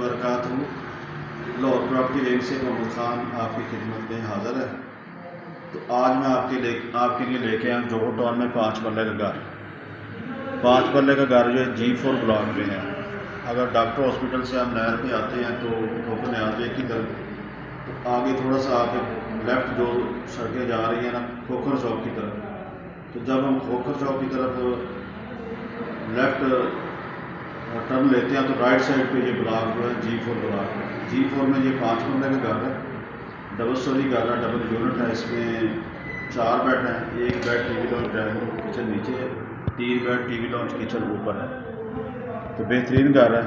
वबरकातुहू। Lahore property range से मोहम्मद खान आपकी खिदमत में हाज़िर है। तो आज मैं आपके लिए लेके आया जोहर टाउन में 5 मरले का घर। 5 मरले का घर जो है G4 ब्लॉक में है। अगर डॉक्टर हॉस्पिटल से हम नहर पे आते हैं तो ठोकर न्याज एक ही तरफ, तो आगे थोड़ा सा आगे लेफ़्ट जो सड़कें जा रही हैं ना खोखर चौक की तरफ, तो जब हम खोखर चौक की तरफ लेफ़्ट टर्न लेते हैं तो राइट साइड पे ये ब्लॉक जो है G4 ब्लॉक है। G4 में ये 5 मरले का घर है, डबल स्टोरी घर है, डबल यूनिट है। इसमें 4 बेड हैं, 1 bed TV launch drawing room kitchen नीचे है, 3 बेड टीवी लॉन्च किचन ऊपर है। तो बेहतरीन घर है।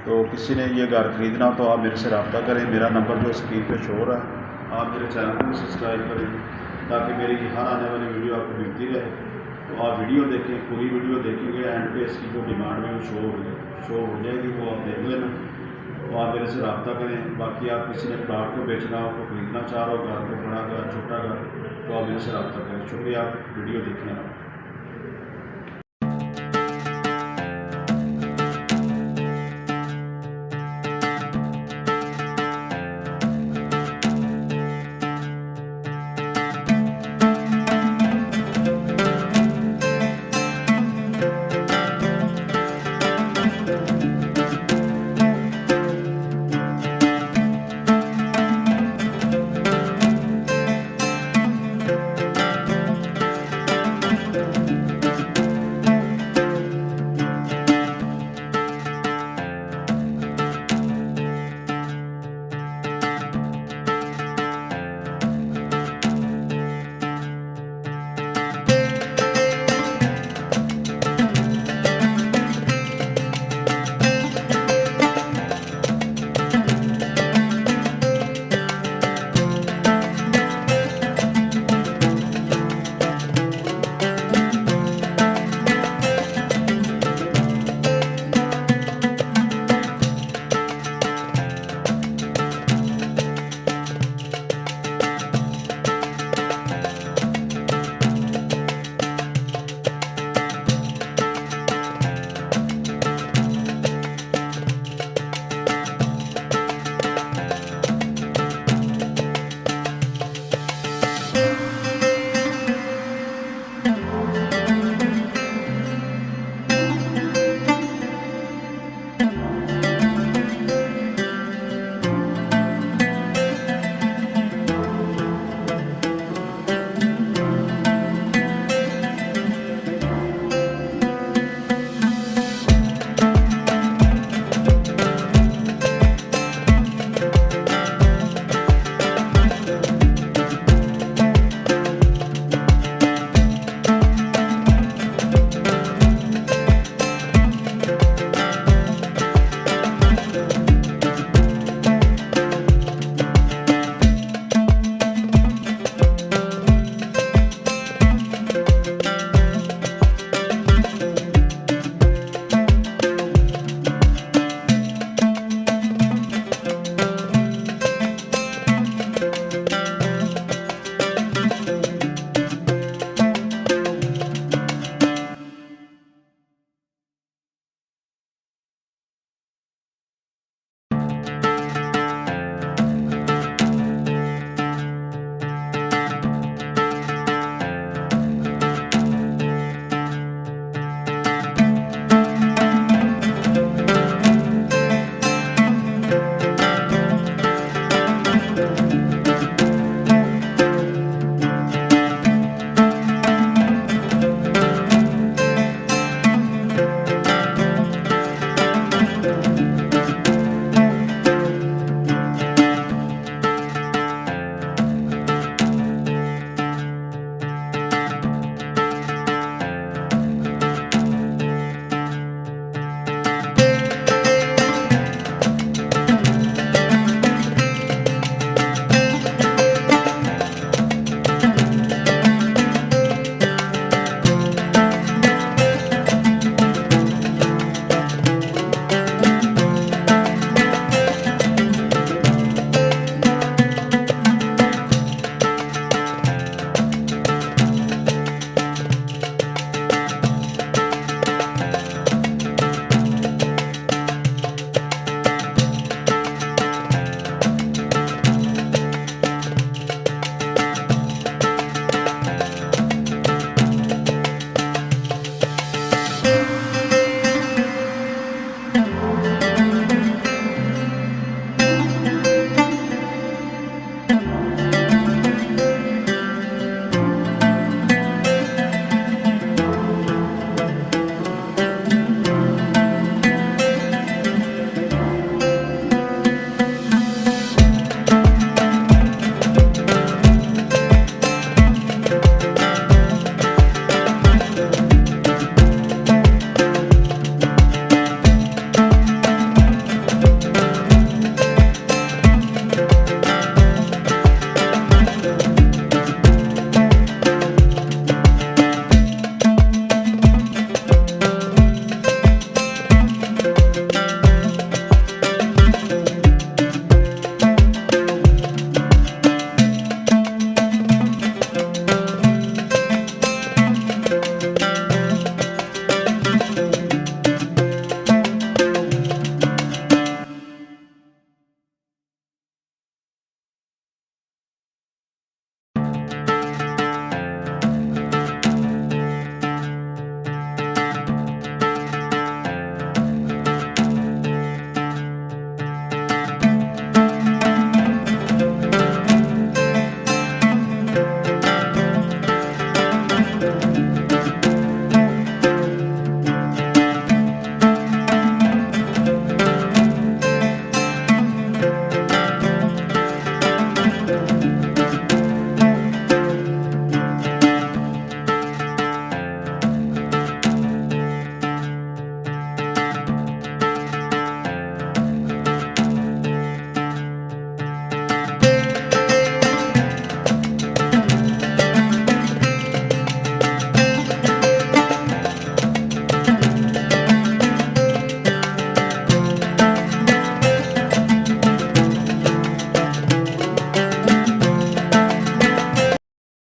तो किसी ने ये घर ख़रीदना हो तो आप मेरे से रब्ता करें। मेरा नंबर जो स्क्रीन पे शो हो रहा है, आप मेरे चैनल को सब्सक्राइब करें ताकि मेरी हर आने वाली वीडियो आपको मिलती रहे। तो आप वीडियो देखें, पूरी वीडियो देखेंगे, एंड पे इसकी जो डिमांड है वो शो हो जाएगी, वो आप देख लेना। तो आप मेरे से रब्ता करें। बाकी आप किसी ने प्लाट को बेचना हो, को ख़रीदना चाह रहे हो, घर को बड़ा घर छोटा घर, तो आप मेरे से रब्ता करें। शुक्रिया, वीडियो देखने का।